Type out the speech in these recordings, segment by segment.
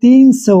300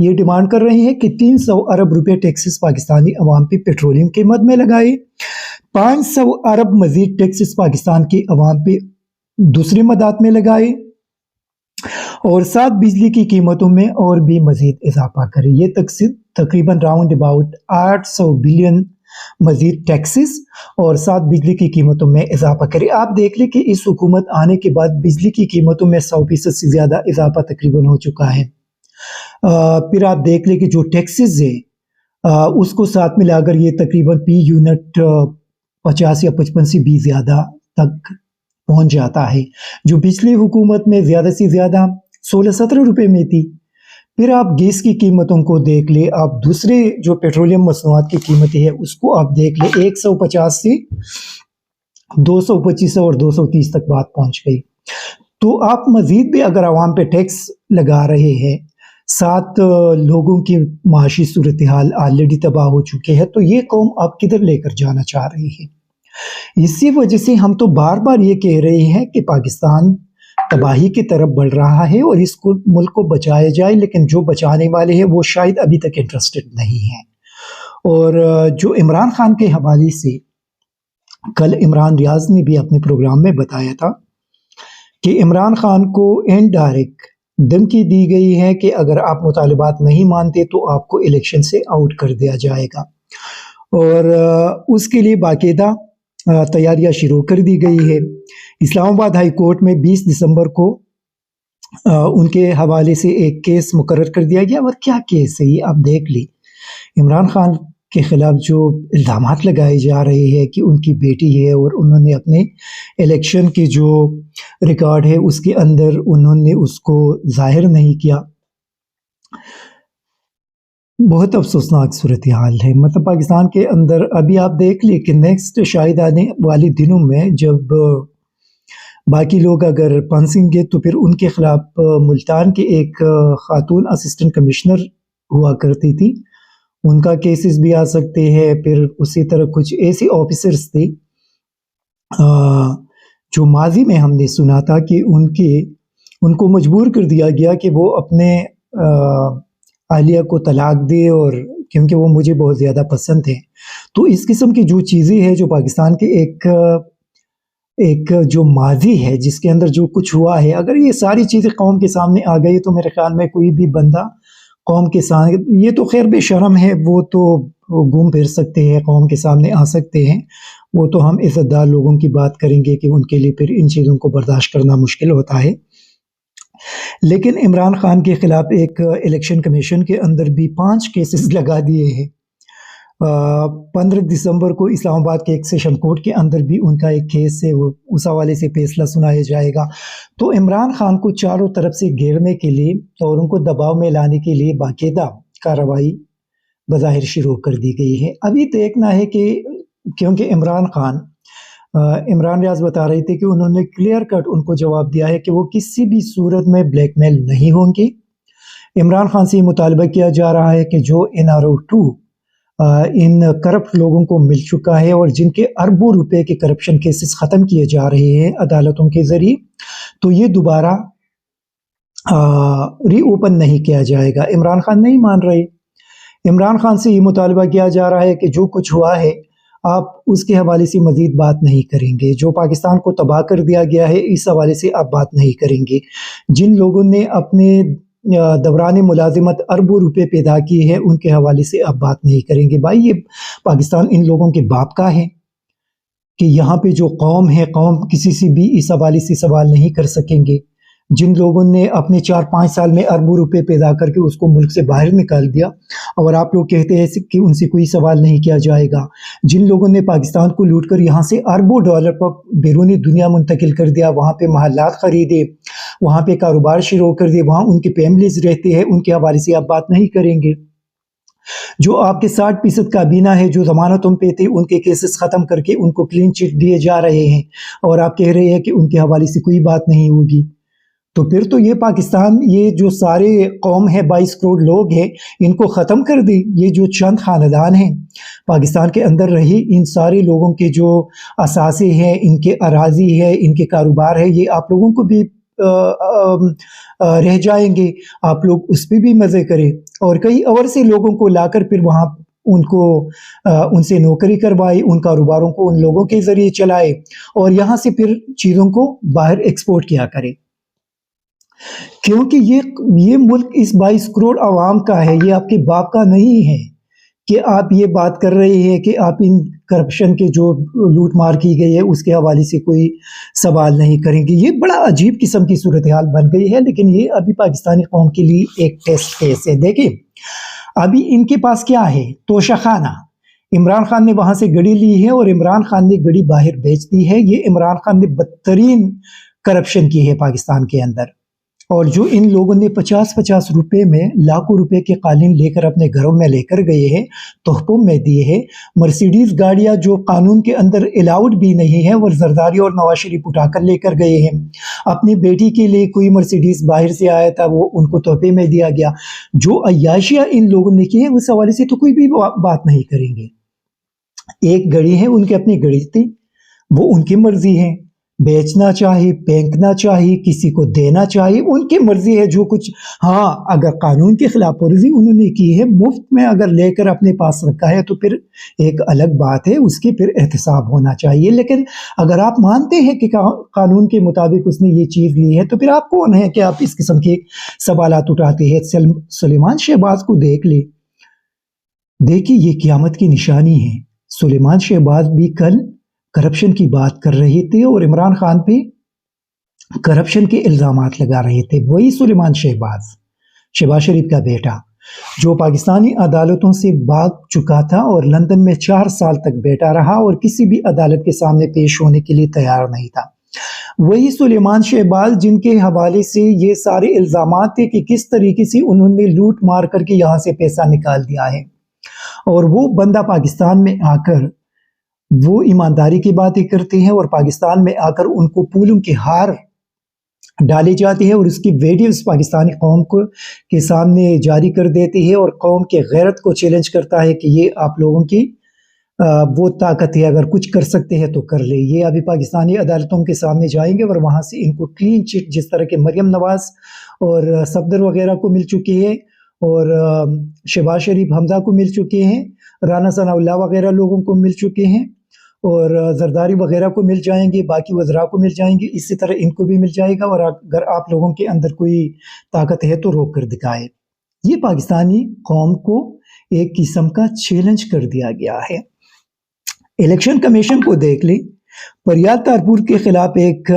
یہ ڈیمانڈ کر رہے ہیں کہ 300 ارب روپے ٹیکسز پاکستانی عوام پہ پیٹرولیم کی مد میں لگائے، 500 ارب مزید ٹیکسز پاکستان کی عوام پہ دوسری مدات میں لگائے، اور ساتھ بجلی کی قیمتوں میں اور بھی مزید اضافہ کرے۔ یہ تقریباً راؤنڈ اباؤٹ 800 بلین مزید ٹیکسز اور ساتھ بجلی کی قیمتوں میں اضافہ کرے۔ آپ دیکھ لیں کہ اس حکومت آنے کے بعد بجلی کی قیمتوں میں 100% سے زیادہ اضافہ تقریباً ہو چکا ہے۔ پھر آپ دیکھ لیں کہ جو ٹیکسز ہے اس کو ساتھ ملا کر یہ تقریباً پی یونٹ 50 یا 55 سے بھی زیادہ تک پہنچ جاتا ہے، جو پچھلی حکومت میں زیادہ سے زیادہ 16-17 روپے میں تھی۔ پھر آپ گیس کی قیمتوں کو دیکھ لیں، آپ دوسرے جو پیٹرولیم مصنوعات کی قیمتیں ہیں اس کو آپ دیکھ لیں، 150 سے 225 اور 230 تک بات پہنچ گئی۔ تو آپ مزید بھی اگر عوام پہ ٹیکس لگا رہے ہیں، ساتھ لوگوں کی معاشی صورتحال آلریڈی تباہ ہو چکے ہیں، تو یہ قوم آپ کدھر لے کر جانا چاہ رہی ہے؟ اسی وجہ سے ہم تو بار بار یہ کہہ رہے ہیں کہ پاکستان تباہی کی طرف بڑھ رہا ہے اور اس کو ملک کو بچایا جائے، لیکن جو بچانے والے ہیں وہ شاید ابھی تک انٹرسٹڈ نہیں ہیں۔ اور جو عمران خان کے حوالے سے کل عمران ریاض نے بھی اپنے پروگرام میں بتایا تھا کہ عمران خان کو انڈائریکٹ دھمکی دی گئی ہے کہ اگر آپ مطالبات نہیں مانتے تو آپ کو الیکشن سے آؤٹ کر دیا جائے گا، اور اس کے لیے باقاعدہ تیاریاں شروع کر دی گئی ہے۔ اسلام آباد ہائی کورٹ میں 20 دسمبر کو ان کے حوالے سے ایک کیس مقرر کر دیا گیا، اور کیا کیس ہے یہ آپ دیکھ لیں۔ عمران خان کے خلاف جو الزامات لگائے جا رہے ہیں کہ ان کی بیٹی ہے اور انہوں نے اپنے الیکشن کی جو ریکارڈ ہے اس کے اندر انہوں نے اس کو ظاہر نہیں کیا، بہت افسوسناک صورتحال ہے۔ مطلب پاکستان کے اندر ابھی آپ دیکھ لیں کہ نیکسٹ شاید آنے والے دنوں میں جب باقی لوگ اگر پھنسیں گے تو پھر ان کے خلاف ملتان کے ایک خاتون اسسٹنٹ کمشنر ہوا کرتی تھی، ان کا کیسز بھی آ سکتے ہیں۔ پھر اسی طرح کچھ ایسے آفیسرز تھے جو ماضی میں ہم نے سنا تھا کہ ان کو مجبور کر دیا گیا کہ وہ اپنے اہلیہ کو طلاق دے، اور کیونکہ وہ مجھے بہت زیادہ پسند ہیں۔ تو اس قسم کی جو چیزیں ہیں، جو پاکستان کے ایک جو ماضی ہے جس کے اندر جو کچھ ہوا ہے، اگر یہ ساری چیزیں قوم کے سامنے آ گئی تو میرے خیال میں کوئی بھی بندہ قوم کے سامنے، یہ تو خیر بے شرم ہے، وہ تو گھوم پھر سکتے ہیں، قوم کے سامنے آ سکتے ہیں، وہ تو ہم عزت دار لوگوں کی بات کریں گے کہ ان کے لیے پھر ان چیزوں کو برداشت کرنا مشکل ہوتا ہے۔ لیکن عمران خان کے خلاف ایک الیکشن کمیشن کے اندر بھی 5 کیسز لگا دیے ہیں۔ 15 دسمبر کو اسلام آباد کے ایک سیشن کورٹ کے اندر بھی ان کا ایک کیس ہے، وہ اس حوالے سے فیصلہ سنایا جائے گا۔ تو عمران خان کو چاروں طرف سے گھیرنے کے لیے اور ان کو دباؤ میں لانے کے لیے باقاعدہ کارروائی بظاہر شروع کر دی گئی ہے۔ ابھی دیکھنا ہے کہ کیونکہ عمران ریاض بتا رہے تھے کہ انہوں نے کلیئر کٹ ان کو جواب دیا ہے کہ وہ کسی بھی صورت میں بلیک میل نہیں ہوں گے۔ عمران خان سے یہ مطالبہ کیا جا رہا ہے کہ جو NRO2 ان کرپٹ لوگوں کو مل چکا ہے اور جن کے اربوں روپے کے کرپشن کیسز ختم کیے جا رہے ہیں عدالتوں کے ذریعے، تو یہ دوبارہ ری اوپن نہیں کیا جائے گا۔ عمران خان نہیں مان رہے۔ عمران خان سے یہ مطالبہ کیا جا رہا ہے کہ جو کچھ ہوا ہے آپ اس کے حوالے سے مزید بات نہیں کریں گے، جو پاکستان کو تباہ کر دیا گیا ہے اس حوالے سے آپ بات نہیں کریں گے، جن لوگوں نے اپنے دوران ملازمت اربوں روپے پیدا کیے ہیں ان کے حوالے سے آپ بات نہیں کریں گے۔ بھائی یہ پاکستان ان لوگوں کے باپ کا ہے کہ یہاں پہ جو قوم ہے، قوم کسی سے بھی اس حوالے سے سوال نہیں کر سکیں گے۔ جن لوگوں نے اپنے 4-5 سال میں اربوں روپے پیدا کر کے اس کو ملک سے باہر نکال دیا، اور آپ لوگ کہتے ہیں کہ ان سے کوئی سوال نہیں کیا جائے گا۔ جن لوگوں نے پاکستان کو لوٹ کر یہاں سے اربوں ڈالر پر بیرونی دنیا منتقل کر دیا، وہاں پہ محلات خریدے، وہاں پہ کاروبار شروع کر دیے، وہاں ان کی فیملیز رہتے ہیں، ان کے حوالے سے آپ بات نہیں کریں گے۔ جو آپ کے 60% کابینہ ہے جو ضمانتوں پہ تھے، ان کے کیسز ختم کر کے ان کو کلین چٹ دیے جا رہے ہیں، اور آپ کہہ رہے ہیں کہ ان کے حوالے سے کوئی بات نہیں ہوگی۔ تو پھر تو یہ پاکستان، یہ جو سارے قوم ہے 22 کروڑ لوگ ہیں، ان کو ختم کر دے۔ یہ جو چند خاندان ہیں پاکستان کے اندر رہی، ان سارے لوگوں کے جو اثاثے ہیں، ان کے اراضی ہے، ان کے کاروبار ہے، یہ آپ لوگوں کو بھی رہ جائیں گے، آپ لوگ اس پہ بھی مزے کریں، اور کئی اور سے لوگوں کو لا کر پھر وہاں ان سے نوکری کروائے، ان کاروباروں کو ان لوگوں کے ذریعے چلائے، اور یہاں سے پھر چیزوں کو باہر ایکسپورٹ کیا کرے، کیونکہ یہ ملک اس 22 کروڑ عوام کا ہے، یہ آپ کے باپ کا نہیں ہے کہ آپ یہ بات کر رہے ہیں کہ آپ ان کرپشن کے جو لوٹ مار کی گئی ہے اس کے حوالے سے کوئی سوال نہیں کریں گے۔ یہ بڑا عجیب قسم کی صورتحال بن گئی ہے، لیکن یہ ابھی پاکستانی قوم کے لیے ایک ٹیسٹ کیس ہے۔ دیکھیں ابھی ان کے پاس کیا ہے، توشہ خانہ۔ عمران خان نے وہاں سے گڑی لی ہے اور عمران خان نے گڑی باہر بیچ دی ہے۔ یہ عمران خان نے بدترین کرپشن کی ہے پاکستان کے اندر، اور جو ان لوگوں نے 50 روپے میں لاکھوں روپے کے قالین لے کر اپنے گھروں میں لے کر گئے ہیں، تحفوں میں دیے ہیں، مرسیڈیز گاڑیاں جو قانون کے اندر الاؤڈ بھی نہیں ہے، وہ زرداری اور نواز شریف اٹھا کر لے کر گئے ہیں۔ اپنی بیٹی کے لیے کوئی مرسیڈیز باہر سے آیا تھا، وہ ان کو تحفے میں دیا گیا۔ جو عیاشیاں ان لوگوں نے کی ہیں اس حوالے سے تو کوئی بھی بات نہیں کریں گے۔ ایک گڑی ہے، ان کی اپنی گڑی تھی، وہ ان کی مرضی ہے، بیچنا چاہیے، پھینکنا چاہیے، کسی کو دینا چاہیے، ان کی مرضی ہے جو کچھ۔ ہاں اگر قانون کی خلاف ورزی انہوں نے کی ہے، مفت میں اگر لے کر اپنے پاس رکھا ہے تو پھر ایک الگ بات ہے، اس کی پھر احتساب ہونا چاہیے۔ لیکن اگر آپ مانتے ہیں کہ قانون کے مطابق اس نے یہ چیز لی ہے تو پھر آپ کون ہے کہ آپ اس قسم کے سوالات اٹھاتے ہیں؟ سلیمان شہباز کو دیکھ لیں، دیکھیے یہ قیامت کی نشانی ہے۔ سلیمان شہباز بھی کل کرپشن کی بات کر رہے تھے اور عمران خان پہ کرپشن کے الزامات لگا رہے تھے۔ وہی سلیمان شہباز، شہباز شریف کا بیٹا، جو پاکستانی عدالتوں سے بھاگ چکا تھا اور لندن میں 4 سال تک بیٹھا رہا اور کسی بھی عدالت کے سامنے پیش ہونے کے لیے تیار نہیں تھا۔ وہی سلیمان شہباز جن کے حوالے سے یہ سارے الزامات تھے کہ کس طریقے سے انہوں نے لوٹ مار کر کے یہاں سے پیسہ نکال دیا ہے، اور وہ بندہ پاکستان میں آ کر وہ ایمانداری کی باتیں کرتے ہیں، اور پاکستان میں آ کر ان کو پھولوں کے ہار ڈالی جاتی ہے اور اس کی ویڈیوز پاکستانی قوم کے سامنے جاری کر دیتی ہے، اور قوم کے غیرت کو چیلنج کرتا ہے کہ یہ آپ لوگوں کی وہ طاقت ہے، اگر کچھ کر سکتے ہیں تو کر لے۔ یہ ابھی پاکستانی عدالتوں کے سامنے جائیں گے اور وہاں سے ان کو کلین چٹ، جس طرح کے مریم نواز اور صفدر وغیرہ کو مل چکی ہے، اور شہباز شریف حمزہ کو مل چکے ہیں، رانا ثناء اللہ وغیرہ لوگوں کو مل چکے ہیں، اور زرداری وغیرہ کو مل جائیں گے، باقی وزراء کو مل جائیں گے، اسی طرح ان کو بھی مل جائے گا۔ اور اگر آپ لوگوں کے اندر کوئی طاقت ہے تو روک کر دکھائے۔ یہ پاکستانی قوم کو ایک قسم کا چیلنج کر دیا گیا ہے۔ الیکشن کمیشن کو دیکھ لیں، پریال تارپور کے خلاف ایک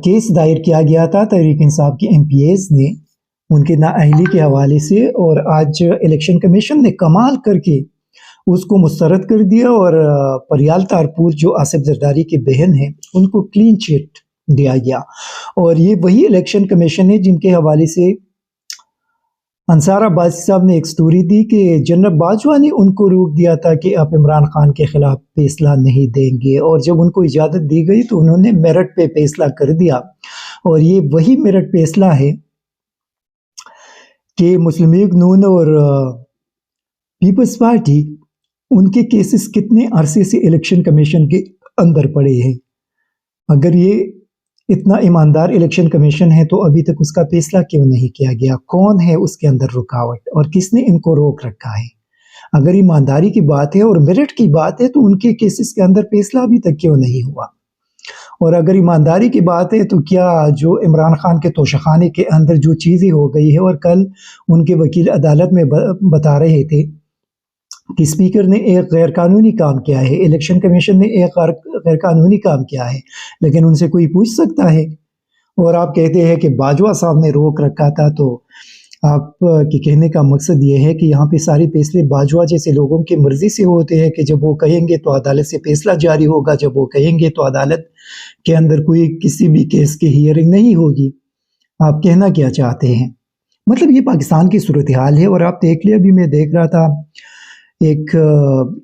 کیس دائر کیا گیا تھا تحریک انصاف کے MPAs نے ان کے نااہلی کے حوالے سے، اور آج الیکشن کمیشن نے کمال کر کے اس کو مسترد کر دیا، اور پریال تارپور جو آصف زرداری کی بہن ہے ان کو کلین چٹ دیا گیا۔ اور یہ وہی الیکشن کمیشن ہے جن کے حوالے سے انصار عباسی صاحب نے ایک سٹوری دی کہ جنرل باجوہ نے ان کو روک دیا تھا کہ آپ عمران خان کے خلاف فیصلہ نہیں دیں گے، اور جب ان کو اجازت دی گئی تو انہوں نے میرٹ پہ فیصلہ کر دیا۔ اور یہ وہی میرٹ فیصلہ ہے کہ مسلم لیگ نون اور پیپلز پارٹی، ان کے کیسز کتنے عرصے سے الیکشن کمیشن کے اندر پڑے ہیں۔ اگر یہ اتنا ایماندار الیکشن کمیشن ہے تو ابھی تک اس کا فیصلہ کیوں نہیں کیا گیا؟ کون ہے اس کے اندر رکاوٹ اور کس نے ان کو روک رکھا ہے؟ اگر ایمانداری کی بات ہے اور میرٹ کی بات ہے تو ان کے کیسز کے اندر فیصلہ ابھی تک کیوں نہیں ہوا؟ اور اگر ایمانداری کی بات ہے تو کیا جو عمران خان کے توشہ خانے کے اندر جو چیزیں ہو گئی ہے، اور کل ان کے وکیل عدالت میں بتا رہے تھے کہ اسپیکر نے ایک غیر قانونی کام کیا ہے، الیکشن کمیشن نے ایک غیر قانونی کام کیا ہے، لیکن ان سے کوئی پوچھ سکتا ہے؟ اور آپ کہتے ہیں کہ باجوہ صاحب نے روک رکھا تھا، تو آپ کے کہنے کا مقصد یہ ہے کہ یہاں پہ سارے فیصلے باجوہ جیسے لوگوں کی مرضی سے ہوتے ہیں کہ جب وہ کہیں گے تو عدالت سے فیصلہ جاری ہوگا، جب وہ کہیں گے تو عدالت کے اندر کوئی کسی بھی کیس کی ہیئرنگ نہیں ہوگی۔ آپ کہنا کیا چاہتے ہیں؟ مطلب یہ پاکستان کی صورتحال ہے۔ اور آپ دیکھ لیں، ابھی میں دیکھ رہا تھا ایک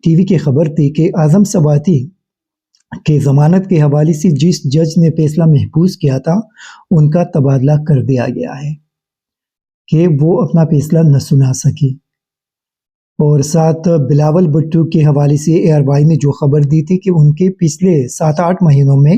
ٹی وی کی خبر تھی کہ اعظم سواتی کے ضمانت کے حوالے سے جس جج نے فیصلہ محفوظ کیا تھا ان کا تبادلہ کر دیا گیا ہے کہ وہ اپنا فیصلہ نہ سنا سکی۔ اور ساتھ بلاول بھٹو کے حوالے سے ARY نے جو خبر دی تھی کہ ان کے پچھلے 7-8 مہینوں میں